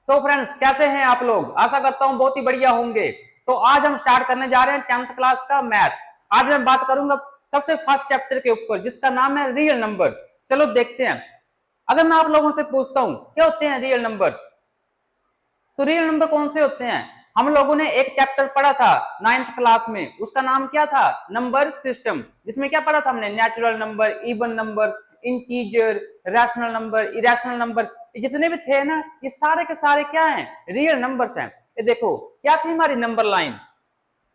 So friends, कैसे हैं आप लोग? आशा करता हूं बहुत ही बढ़िया होंगे। तो आज हम स्टार्ट करने जा रहे हैं 10th क्लास का मैथ। आज मैं बात करूंगा सबसे फर्स्ट चैप्टर के ऊपर, जिसका नाम है रियल नंबर्स। चलो देखते हैं। अगर मैं आप लोगों से पूछता हूं क्या होते हैं रियल नंबर्स, तो रियल नंबर कौन से होते हैं? हम लोगों ने एक चैप्टर पढ़ा था 9th क्लास में, उसका नाम क्या था? Number system. जिसमें क्या पढ़ा था हमने? Natural number, even number, integer, rational number, irrational number, जितने भी थे ना, ये सारे के सारे क्या हैं? रियल नंबर्स हैं। ये देखो क्या थी हमारी नंबर लाइन,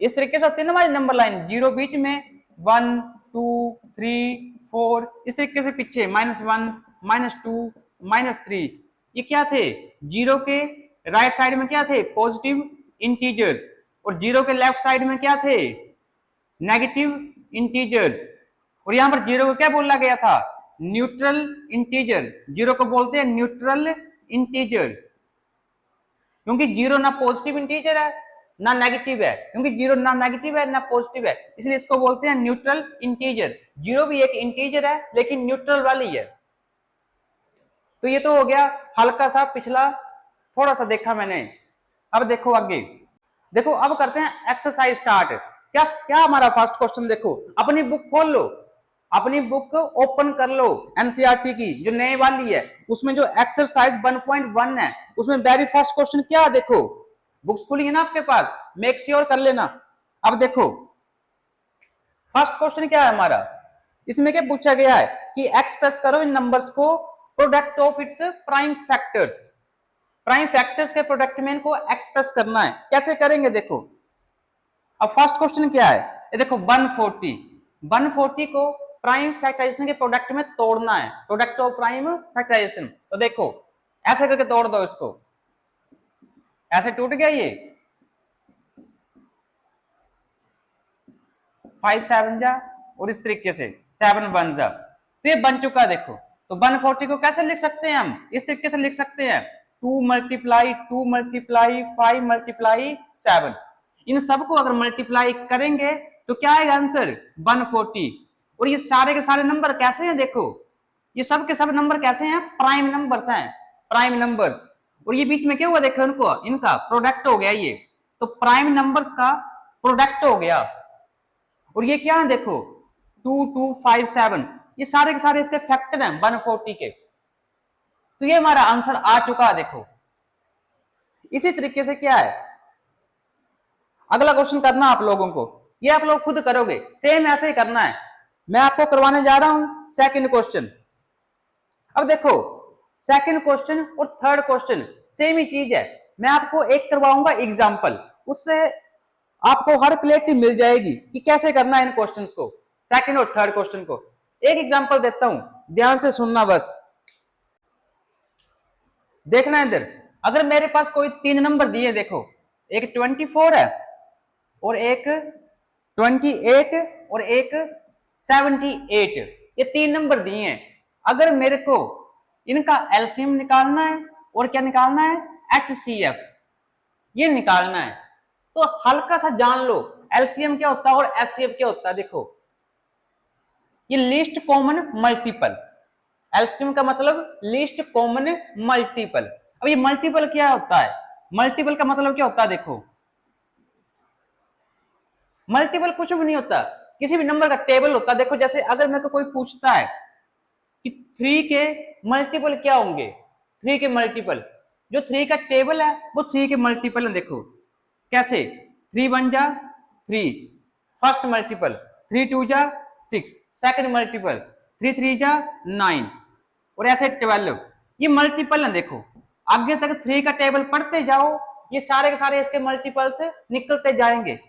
इस तरीके से होती है ना हमारी नंबर लाइन, जीरो बीच में, 1 2 3 4, इस तरीके से पीछे -1 -2 -3। ये क्या थे? जीरो के राइट साइड में क्या थे? पॉजिटिव इंटीजर्स, और जीरो के लेफ्ट साइड में क्या थे? Negative integers. और यहां पर जीरो को क्या बोला गया था? Neutral integer. जीरो को बोलते हैं न्यूट्रल इंटीजर, क्योंकि जीरो ना पॉजिटिव इंटीजर है ना नेगेटिव है, क्योंकि जीरो ना नेगेटिव है ना पॉजिटिव है, इसलिए इसको बोलते हैं न्यूट्रल इंटीजर। जीरो भी एक इंटीजर है लेकिन न्यूट्रल वाली है। तो ये तो हो गया हल्का सा पिछला, थोड़ा सा देखा मैंने। अब देखो आगे, देखो अब करते हैं एक्सरसाइज स्टार्ट। क्या क्या हमारा फर्स्ट क्वेश्चन, देखो अपनी बुक खोल लो, अपनी बुक ओपन कर लो, एनसीईआरटी की जो नई वाली है, उसमें जो एक्सरसाइज 1.1 है, उसमें वेरी फर्स्ट क्वेश्चन क्या है? देखो बुक्स खुली है ना आपके पास, मेक श्योर कर लेना। अब देखो फर्स्ट क्वेश्चन क्या है हमारा, इसमें क्या पूछा गया है कि एक्सप्रेस करो इन नंबर्स को product of its prime factors. Prime factors के प्रोडक्ट में इनको एक्सप्रेस करना है, कैसे करेंगे देखो। अब फर्स्ट क्वेश्चन क्या है, ये देखो 140 को प्राइम फैक्टराइजेशन के प्रोडक्ट में तोड़ना है, प्रोडक्ट ऑफ प्राइम फैक्टराइजेशन। तो देखो ऐसे करके तोड़ दो इसको, ऐसे टूट गया ये 5 7 जा, और इस तरीके से 7 1 जा, तो ये बन चुका। देखो तो 140 को कैसे लिख सकते हैं हम? इस तरीके से लिख सकते हैं 2 मल्टीप्लाई 2 मल्टीप्लाई 5 मल्टीप्लाई 7। इन सबको अगर मल्टीप्लाई करेंगे तो क्या आएगा आंसर? 140। और ये सारे के सारे नंबर कैसे हैं? देखो ये सब के सब नंबर कैसे हैं? प्राइम नंबर्स हैं, प्राइम नंबर्स। और ये बीच में क्या हुआ? देखो इनको, इनका प्रोडक्ट हो गया ये, तो प्राइम नंबर्स का प्रोडक्ट हो गया। और ये क्या है? देखो 2 2 5 7, ये सारे के सारे इसके फैक्टर हैं 140 के। तो ये हमारा आंसर आ चुका है। देखो इसी तरीके से क्या है, अगला क्वेश्चन करना आप लोगों को, ये आप लोग खुद करोगे, सेम ऐसे ही करना है। मैं आपको करवाने जा रहा हूं सेकंड क्वेश्चन। अब देखो सेकंड क्वेश्चन और थर्ड क्वेश्चन सेम ही चीज है। मैं आपको एक करवाऊंगा एग्जांपल, उससे आपको हर क्लैरिटी मिल जाएगी कि कैसे करना है इन क्वेश्चंस को, सेकंड और थर्ड क्वेश्चन को। एक एग्जांपल देता हूं, ध्यान से सुनना बस, देखना इधर। अगर मेरे पास कोई 3 नंबर दिए, देखो एक 24 है और एक 28 और एक 78, ये 3 नंबर दिए हैं। अगर मेरे को इनका एलसीएम निकालना है और क्या निकालना है? एचसीएफ, ये निकालना है। तो हल्का सा जान लो एलसीएम क्या होता है और एचसीएफ क्या होता है। देखो ये लीस्ट कॉमन मल्टीपल, एलसीएम का मतलब लीस्ट कॉमन मल्टीपल। अब ये मल्टीपल क्या होता है? मल्टीपल का मतलब क्या होता है? देखो मल्टीपल कुछ भी नहीं होता, किसी भी नंबर का टेबल होता है। देखो जैसे अगर मेरे को कोई पूछता है कि 3 के मल्टीपल क्या होंगे, 3 के मल्टीपल, जो 3 का टेबल है वो 3 के मल्टीपल है। देखो कैसे, 3 1 जा 3 फर्स्ट मल्टीपल, 3 2 जा 6 सेकंड मल्टीपल, 3 3 जा 9, और ऐसे 12, ये मल्टीपल है। देखो आगे तक 3 का टेबल पढ़ते जाओ, ये सारे के सारे इसके मल्टीपल से निकलते जाएंगे।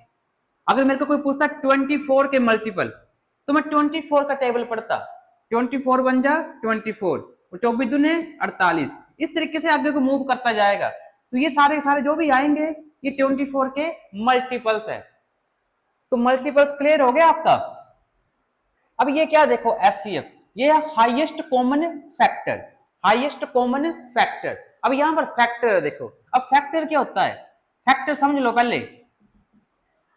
अगर मेरे को कोई पूछता 24 के मल्टीपल, तो मैं 24 का टेबल पढ़ता, 24 1 जा 24 और 24 दूने 48, इस तरीके से आगे को मूव करता जाएगा। तो ये सारे सारे जो भी आएंगे ये 24 के मल्टीपल्स है। तो मल्टीपल्स क्लियर हो गया आपका। अब ये क्या देखो एचसीएफ, ये है highest common factor, highest common factor. अब यहां पर फैक्टर देखो, अब फैक्टर क्या होता है? फैक्टर समझ लो पहले।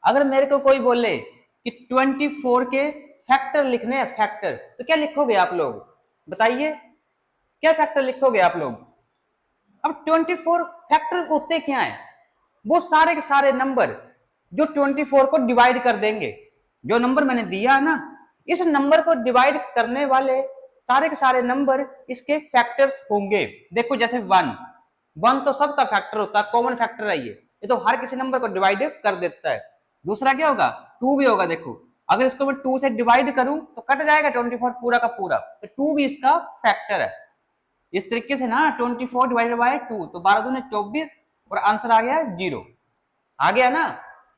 अगर मेरे को कोई बोले कि 24 के फैक्टर लिखने हैं, फैक्टर, तो क्या लिखोगे आप लोग? बताइए क्या फैक्टर लिखोगे आप लोग? अब 24 फैक्टर होते क्या है? वो सारे के सारे नंबर जो 24 को डिवाइड कर देंगे। जो नंबर मैंने दिया है ना, इस नंबर को डिवाइड करने वाले सारे के सारे नंबर इसके फैक्टर्स होंगे। देखो जैसे 1 तो सबका फैक्टर होता है, कॉमन फैक्टर है ये तो हर किसी नंबर को डिवाइड कर देता है। दूसरा क्या होगा? 2 भी होगा। देखो अगर इसको मैं 2 से डिवाइड करूं तो कट जाएगा 24 पूरा का पूरा, तो 2 भी इसका फैक्टर है। इस तरीके से ना 24 डिवाइडेड बाय 2 तो 12 दूनी 24 और आंसर आ गया 0। आ गया ना?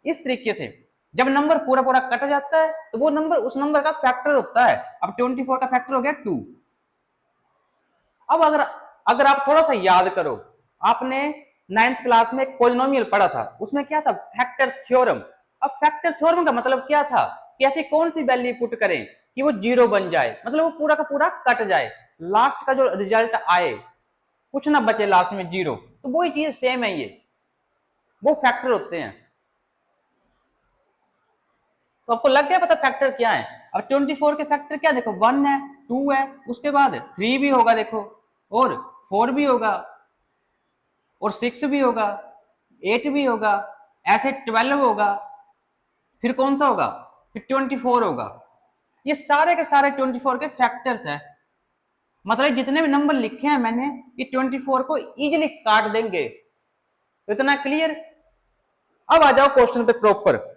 इस तरीके से जब नंबर पूरा पूरा कट जाता है तो वो नंबर उस नंबर का फैक्टर होता है। अब 24 का फैक्टर हो गया 2। अब अगर आप थोड़ा सा याद करो, आपने 9th क्लास में एक पॉलिनोमियल पढ़ा था, उसमें क्या था? Factor theorem. अब फैक्टर थ्योरम का मतलब क्या था कि ऐसी कौन सी वैल्यू पुट करें कि वो 0 बन जाए, मतलब वो पूरा का पूरा कट जाए, लास्ट का जो रिजल्ट आए कुछ ना बचे लास्ट में 0। तो वही चीज सेम है, ये वो फैक्टर होते हैं। तो आपको लग गया पता फैक्टर क्या है? अब 24 के फैक्टर क्या? देखो 1 है, 2 है, उसके बाद 3 भी होगा देखो, और 4 भी होगा, और 6 भी होगा, 8 भी होगा, ऐसे 12 होगा, फिर कौन सा होगा? फिर 24 होगा। ये सारे के सारे 24 के फैक्टर्स है। मतलब जितने भी नंबर लिखे हैं मैंने, ये 24 को इजीली काट देंगे। तो इतना क्लियर? अब आ जाओ क्वेश्चन पे प्रॉपर।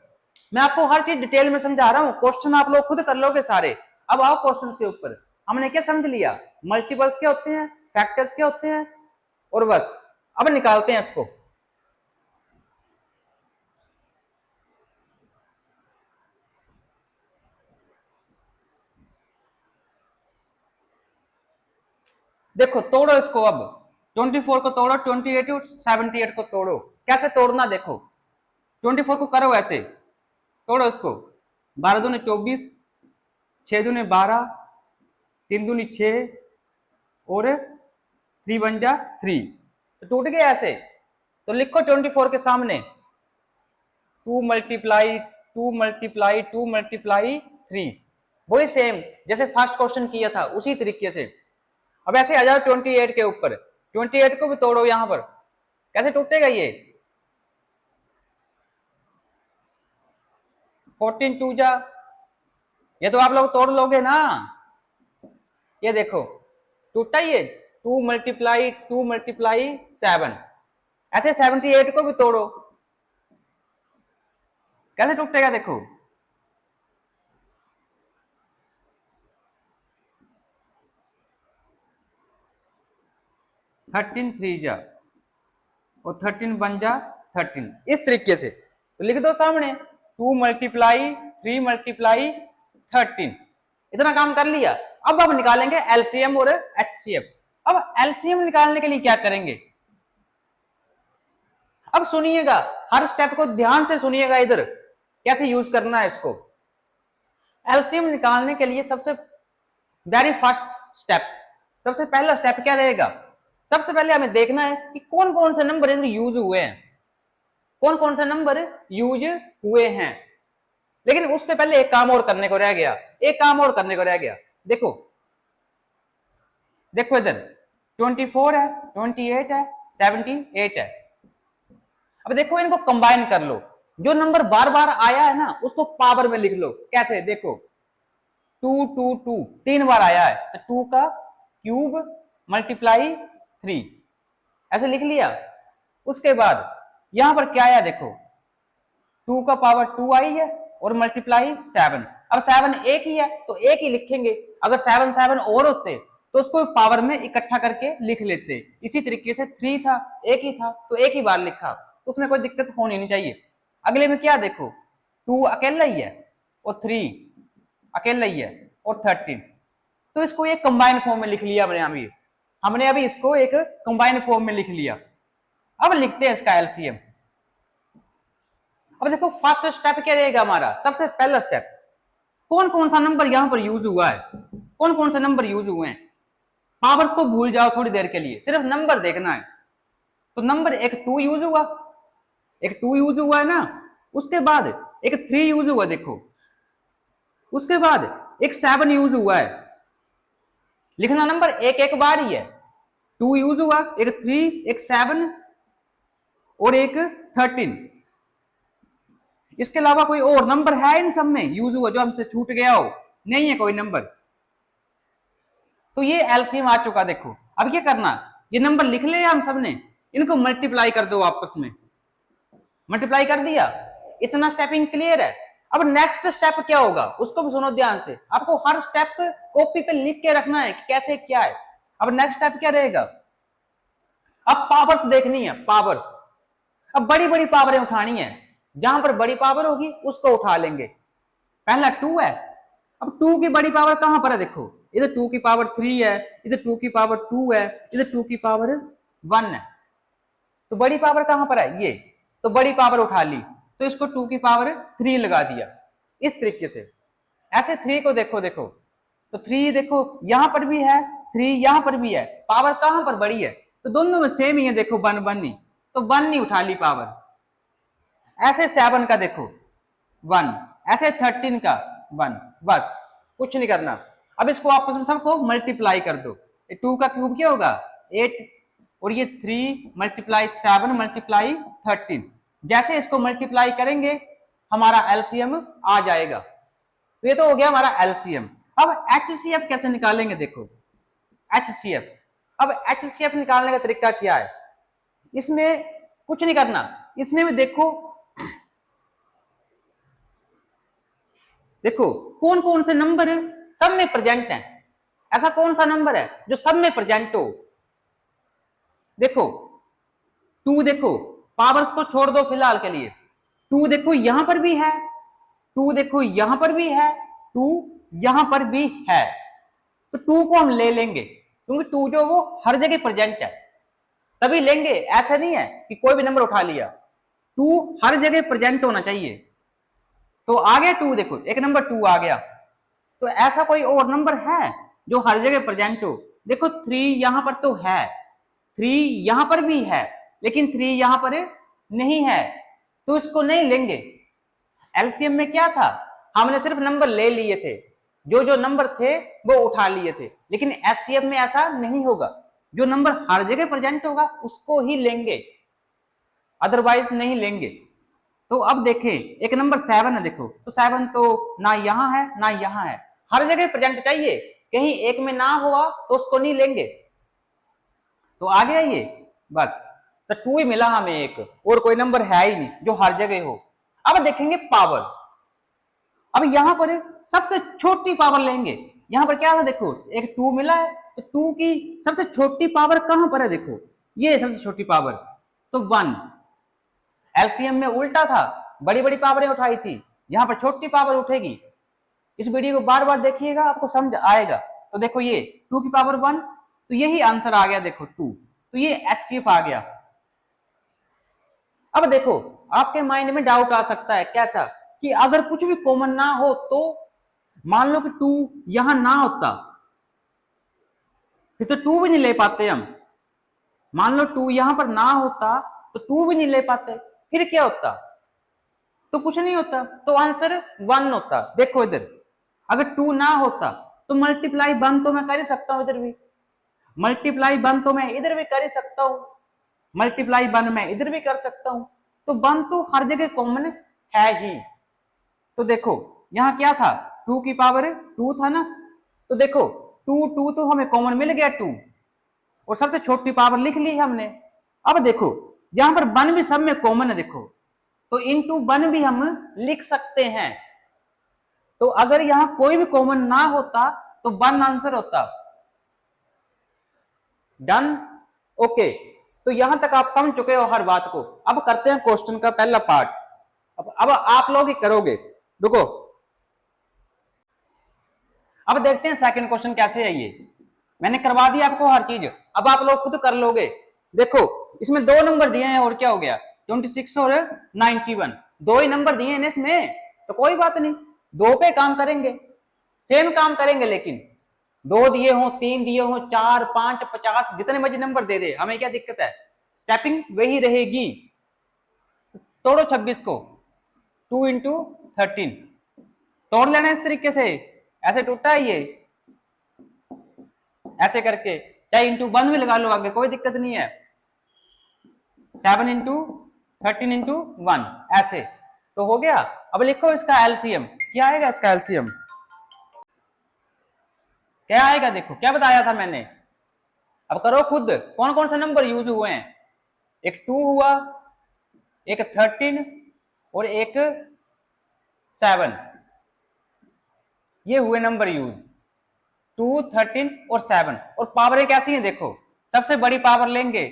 मैं आपको हर चीज डिटेल में समझा रहा हूं, क्वेश्चन आप लोग खुद कर लोगे सारे। अब आओ क्वेश्चन के ऊपर। हमने क्या समझ लिया? मल्टीपल्स क्या होते हैं, फैक्टर्स क्या होते हैं, और बस अब निकालते हैं इसको। देखो तोड़ो इसको। अब 24 को तोड़ो, 28 और 78 को तोड़ो। कैसे तोड़ना देखो, 24 को करो ऐसे, तोड़ो इसको। 12 दूनी 24, 6 दूनी 12, 3 दूनी 6, और 3 बन जा 3, तो टूट गया ऐसे। तो लिखो 24 के सामने 2 मल्टीप्लाई 2 मल्टीप्लाई 2 मल्टीप्लाई 3, वही सेम जैसे फर्स्ट क्वेश्चन किया था उसी तरीके से। अब ऐसे आ जाओ 28 के ऊपर, 28 को भी तोड़ो। यहां पर कैसे टूटेगा ये? 14 2 जा, ये तो आप लोग तोड़ लोगे ना। ये देखो टूटा ये 2 मल्टीप्लाई 2 मल्टीप्लाई 7। ऐसे 78 को भी तोड़ो, कैसे टूटेगा देखो। थर्टीन 3 जा, और 13 बन जा 13, इस तरीके से। तो लिख दो सामने 2 मल्टीप्लाई 3 मल्टीप्लाई 13। इतना काम कर लिया। अब निकालेंगे एलसीएम और एचसीएफ। अब एलसीएम निकालने के लिए क्या करेंगे? अब सुनिएगा, हर स्टेप को ध्यान से सुनिएगा, इधर कैसे यूज करना है इसको। एलसीएम निकालने के लिए सबसे वेरी फर्स्ट स्टेप, सबसे पहला स्टेप क्या रहेगा? सबसे पहले हमें देखना है कि कौन कौन से नंबर इधर यूज हुए हैं, कौन कौन से नंबर यूज हुए हैं। लेकिन उससे पहले एक काम और करने को रह गया, एक काम और करने को रह गया। देखो देखो इधर 24 है, 28 है, 78 है। अब देखो इनको कंबाइन कर लो। जो नंबर बार बार आया है ना उसको पावर में लिख लो। कैसे? देखो 2 2 2 3 बार आया है तो 2 का क्यूब मल्टीप्लाई 3, ऐसे लिख लिया। उसके बाद यहां पर क्या आया देखो, 2 का पावर 2 आई है और मल्टीप्लाई 7। अब 7 एक ही है तो एक ही लिखेंगे। अगर 7 7 और होते तो उसको पावर में इकट्ठा करके लिख लेते। इसी तरीके से 3 था, एक ही था तो एक ही बार लिखा, तो उसमें कोई दिक्कत होनी नहीं चाहिए। अगले में क्या देखो, 2 अकेला ही है और 3 अकेला ही है और 13, तो इसको एक कंबाइन फॉर्म में लिख लिया हमने अभी इसको एक कंबाइन फॉर्म में लिख लिया। अब लिखते हैं इसका एलसीएम। अब देखो फर्स्ट स्टेप क्या रहेगा हमारा? सबसे पहला स्टेप, कौन कौन सा नंबर यहां पर यूज हुआ है, कौन कौन से नंबर यूज हुए हैं। पावर्स को भूल जाओ थोड़ी देर के लिए, सिर्फ नंबर देखना है। तो नंबर एक 2 यूज हुआ, एक 2 यूज हुआ है ना। उसके बाद एक 3 यूज हुआ देखो, उसके बाद एक 7 यूज हुआ है। लिखना नंबर एक एक बार ही है। 2 यूज हुआ, एक 3, एक 7 और एक 13। इसके अलावा कोई और नंबर है इन सब में यूज हुआ जो हमसे छूट गया हो? नहीं है कोई नंबर। तो ये एलसीएम आ चुका। देखो अब क्या करना, ये नंबर लिख ले हम सब ने, इनको मल्टीप्लाई कर दो आपस में। मल्टीप्लाई कर दिया, इतना स्टेपिंग क्लियर है। अब नेक्स्ट स्टेप क्या होगा उसको भी सुनो ध्यान से, आपको हर स्टेप कॉपी पे लिख के रखना है कि कैसे क्या है। अब नेक्स्ट स्टेप क्या रहेगा, अब पावर्स देखनी है, पावर्स। अब बड़ी बड़ी पावरें उठानी है, जहां पर बड़ी पावर होगी उसको उठा लेंगे। पहला 2 है, अब 2 की बड़ी पावर कहां पर है? देखो इधर 2 की पावर 3 है, इधर 2 की पावर 2 है, इधर 2 की पावर 1 है। तो बड़ी पावर कहां पर है? ये। तो बड़ी पावर उठा ली, तो इसको 2 की पावर 3 लगा दिया इस तरीके से। ऐसे 3 को देखो, देखो तो 3 देखो यहां पर भी है, 3 यहां पर भी है, पावर कहां पर बड़ी है? तो दोनों में सेम ही है, देखो 1 ही, तो 1 नहीं उठा ली पावर। ऐसे 7 का देखो 1, ऐसे 13 का 1, बस कुछ नहीं करना। अब इसको आपस में सबको मल्टीप्लाई कर दो। 2 का क्यूब क्या होगा? 8, और ये 3 मल्टीप्लाई 7 मल्टीप्लाई 13। जैसे इसको मल्टीप्लाई करेंगे हमारा एलसीएम आ जाएगा। तो ये तो हो गया हमारा एलसीएम। अब एचसीएफ कैसे निकालेंगे? देखो एचसीएफ, अब एचसीएफ निकालने का तरीका क्या है? इसमें कुछ नहीं करना, इसमें भी देखो, देखो कौन कौन से नंबर सब में प्रेजेंट हैं। ऐसा कौन सा नंबर है जो सब में प्रेजेंट हो? देखो 2 देखो, पावर्स को छोड़ दो फिलहाल के लिए। 2 देखो यहां पर भी है, 2 देखो यहां पर भी है, 2 यहां पर भी है। तो 2 को हम ले लेंगे क्योंकि 2 जो वो हर जगह प्रेजेंट है, तभी लेंगे। ऐसा नहीं है कि कोई भी नंबर उठा लिया, 2 हर जगह प्रेजेंट होना चाहिए। तो आ गया 2, देखो एक नंबर 2 आ गया। तो ऐसा कोई और नंबर है जो हर जगह प्रेजेंट हो? देखो 3 यहां पर तो है, 3 यहां पर भी है, लेकिन 3 यहां पर नहीं है, तो इसको नहीं लेंगे। एलसीएम में क्या था, हमने सिर्फ नंबर ले लिए थे, जो जो नंबर थे वो उठा लिए थे। लेकिन एचसीएफ में ऐसा नहीं होगा, जो नंबर हर जगह प्रेजेंट होगा उसको ही लेंगे, अदरवाइज नहीं लेंगे। तो अब देखें एक नंबर 7 है, देखो तो 7 तो ना यहां है ना यहां है, हर जगह प्रेजेंट चाहिए, कहीं एक में ना हुआ तो उसको नहीं लेंगे। तो आ गया ये, बस। तो 2 ही मिला हमें, एक और कोई नंबर है ही नहीं जो हर जगह हो। अब देखेंगे पावर। अब यहां पर सबसे छोटी पावर लेंगे। यहां पर क्या था, देखो एक 2 मिला है, तो 2 की सबसे छोटी पावर कहां पर है? देखो ये सबसे छोटी पावर, तो 1। एलसीएम में उल्टा था, बड़ी बड़ी पावरें उठाई थी, यहां पर छोटी पावर उठेगी। इस वीडियो को बार बार देखिएगा, आपको समझ आएगा। तो देखो ये 2 की पावर 1, तो यही आंसर आ गया, देखो 2, तो ये एचसीएफ आ गया। अब देखो आपके माइंड में डाउट आ सकता है, कैसा कि अगर कुछ भी कॉमन ना हो तो, मान लो कि 2 यहां ना होता, फिर तो 2 भी नहीं ले पाते हम। मान लो 2 यहां पर ना होता तो 2 भी नहीं ले पाते, फिर क्या होता? तो कुछ नहीं होता, तो आंसर 1 होता। देखो इधर अगर 2 ना होता तो मल्टीप्लाई 1 तो मैं कर ही सकता हूं, इधर भी मल्टीप्लाई 1 तो मैं इधर भी कर ही सकता हूं, मल्टीप्लाई 1 मैं इधर भी कर सकता हूं। तो 1 तो हर जगह कॉमन है ही। तो देखो यहां क्या था, 2 की पावर 2 था ना, तो देखो 2 तो हमें कॉमन मिल गया 2, और सबसे छोटी पावर लिख ली हमने। अब देखो यहां पर 1 भी सब में कॉमन है, देखो तो इनटू 1 भी हम लिख सकते हैं। तो अगर यहां कोई भी कॉमन ना होता तो 1 आंसर होता। Done, okay. तो यहां तक आप समझ चुके हो हर बात को। अब करते हैं क्वेश्चन का पहला पार्ट। अब आप लोग ही करोगे, रुको। अब देखते हैं सेकंड क्वेश्चन कैसे है। ये मैंने करवा दिया आपको हर चीज, अब आप लोग खुद कर लोगे। देखो इसमें 2 नंबर दिए हैं, और क्या हो गया 26 और 91, 2 ही नंबर दिए हैं इसमें, तो कोई बात नहीं, 2 पे काम करेंगे, सेम काम करेंगे। लेकिन 2 दिए हो, 3 दिए हो, 4, 5, 50, जितने मर्जी नंबर दे दे, हमें क्या दिक्कत है, स्टेपिंग वही रहेगी। तोड़ो 26 को, 2 इंटू 13 तोड़ लेना इस तरीके से, ऐसे टूटा है ये, ऐसे करके चाहे इंटू 1 भी लगा लो आगे, कोई दिक्कत नहीं है। 7 इंटू 13 इंटू 1 ऐसे तो हो गया। अब लिखो इसका एलसीएम, क्या आएगा इसका एलसीएम, क्या आएगा देखो, क्या बताया था मैंने। अब करो खुद, कौन कौन से नंबर यूज हुए हैं, एक 2 हुआ, एक 13 और एक 7, ये हुए नंबर यूज, 2, 13 और 7। और पावरें कैसी हैं देखो, सबसे बड़ी पावर लेंगे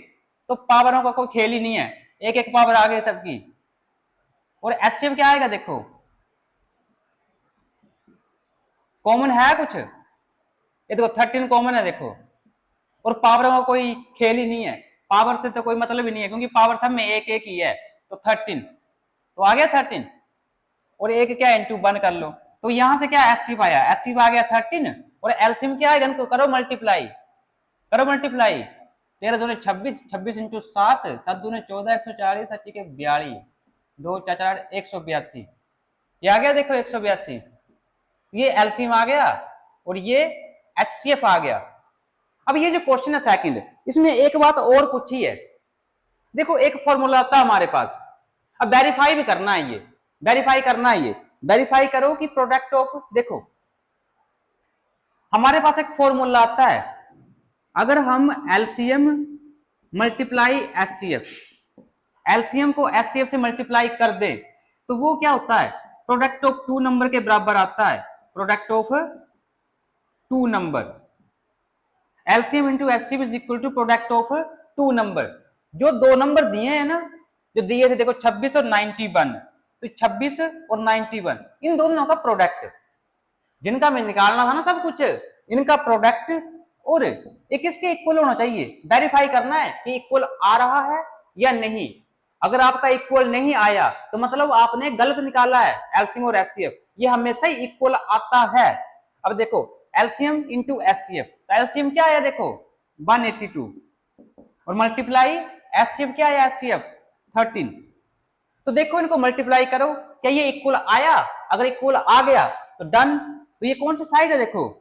तो पावरों का कोई खेल ही नहीं है, एक एक पावर आ गई सबकी। और एचसीएफ क्या आएगा देखो, कॉमन है कुछ, ये देखो 13 कॉमन है देखो, और पावरों का कोई खेल ही नहीं है, पावर से तो कोई मतलब ही नहीं है, क्योंकि पावर सब में एक एक ही है। तो 13 तो आ गया 13, और एक क्या इंटू 1 कर लो, तो यहां से क्या एचसीएफ आया, एचसीएफ आ गया 13, और एलसीएम क्या आएगा, इनको करो मल्टीप्लाई, करो मल्टीप्लाई, 13 दूने 26, 26 इंटू 7, 7 दूने 14, 140, 7 के 42, 2 4 182, ये आ गया देखो 182, ये एलसीएम आ गया और ये एचसीएफ आ गया। अब ये जो क्वेश्चन है सेकंड, इसमें एक बात और पूछी है, देखो एक फॉर्मूला आता है हमारे पास, अब वेरीफाई भी करना है, ये वेरीफाई करना है, ये वेरीफाई करो कि प्रोडक्ट ऑफ, देखो हमारे पास एक फॉर्मूला आता है, अगर हम एलसीएम मल्टीप्लाई एचसीएफ, एलसीएम को एचसीएफ से मल्टीप्लाई कर दे तो वो क्या होता है, प्रोडक्ट ऑफ 2 नंबर के बराबर आता है, product of 2 number, LCM into HCF is equal to product of 2 number. जो 2 नंबर दिए हैं ना, जो दिए थे देखो 26 और 91, तो 26 और 91 इन दोनों का प्रोडक्ट, जिनका मैं निकालना था ना सब कुछ, इनका प्रोडक्ट और एक इसके इक्वल होना चाहिए, वेरीफाई करना है कि इक्वल आ रहा है या नहीं। अगर आपका इक्वल नहीं आया तो मतलब आपने गलत निकाला है एलसीएम और एचसीएफ, ये हमेशा ही इक्वल आता है। अब देखो एलसीएम इंटू एचसीएफ, तो एलसीएम क्या आया देखो 182, और मल्टीप्लाई एचसीएफ क्या आया एचसीएफ 13, तो देखो इनको मल्टीप्लाई करो, क्या ये इक्वल आया, अगर इक्वल आ गया तो डन। तो ये कौन सी साइड है देखो,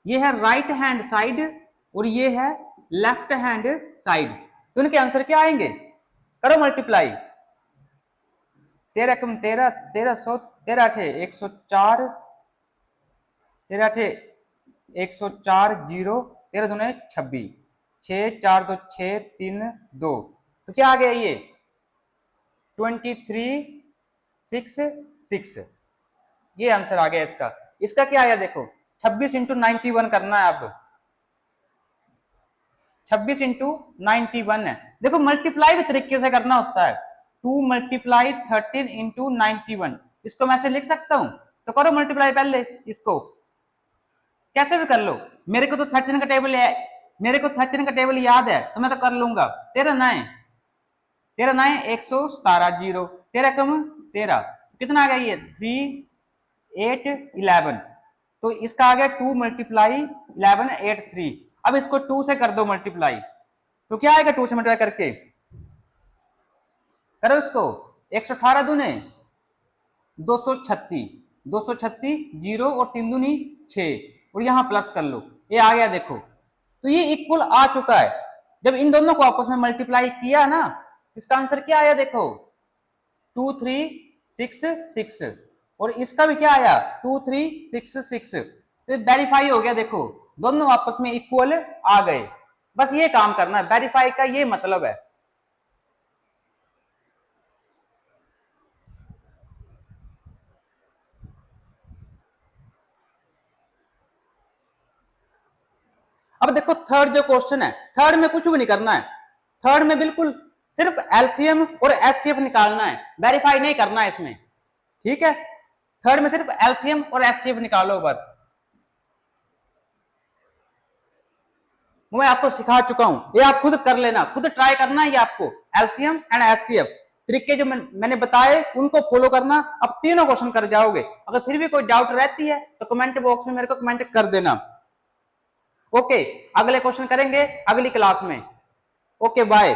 ये है राइट हैंड साइड और ये है लेफ्ट हैंड साइड, तो इनके आंसर क्या आएंगे, करो मल्टीप्लाई, 13 कम 13, 1300, 13 अठे 104, 13 अठे 104, 0, 13 दूने 26, 6 4 2 6 3 2, तो क्या आ गया ये 23 6 6, ये आंसर आ गया इसका। इसका क्या आया देखो 26 इंटू 91 करना है, अब 26 इंटू 91 है, देखो मल्टीप्लाई भी तरीके से करना होता है, 2 मल्टीप्लाई 13 इंटू 91, इसको मैं ऐसे लिख सकता हूं, तो करो मल्टीप्लाई पहले, इसको कैसे भी कर लो, मेरे को तो 13 का टेबल है, मेरे को 13 का टेबल याद है तो मैं तो कर लूंगा, 13 9 117, 0, 13 कम 13, कितना आ गया ये 3 8 11, तो इसका आ गया 2 मल्टीप्लाई 11 8 3, अब इसको 2 से कर दो मल्टीप्लाई, तो क्या आएगा 2 से मल्टीप्लाई करके, करो इसको 118 दूने 236, 236, 0 और 3 दूनी 6, और यहां प्लस कर लो, ये आ गया देखो, तो ये इक्वल आ चुका है। जब इन दोनों को आपस में मल्टीप्लाई किया ना, इसका आंसर क्या आया देखो 2 3 6 6, और इसका भी क्या आया 2 3 6 6, तो वेरीफाई हो गया, देखो दोनों आपस में इक्वल आ गए, बस ये काम करना है, वेरीफाई का ये मतलब है। अब देखो थर्ड जो क्वेश्चन है, थर्ड में कुछ भी नहीं करना है, थर्ड में बिल्कुल सिर्फ एलसीएम और एचसीएफ निकालना है, वेरीफाई नहीं करना है इसमें, ठीक है। थर्ड में सिर्फ एलसीएम और एचसीएफ निकालो बस, मैं आपको सिखा चुका हूं, ये आप खुद कर लेना, खुद ट्राई करना है, ये आपको एलसीएम एंड एचसीएफ तरीके जो मैंने बताए उनको फॉलो करना, अब तीनों क्वेश्चन कर जाओगे। अगर फिर भी कोई डाउट रहती है तो कमेंट बॉक्स में मेरे को कमेंट कर देना। ओके, अगले क्वेश्चन करेंगे अगली क्लास में। Okay bye.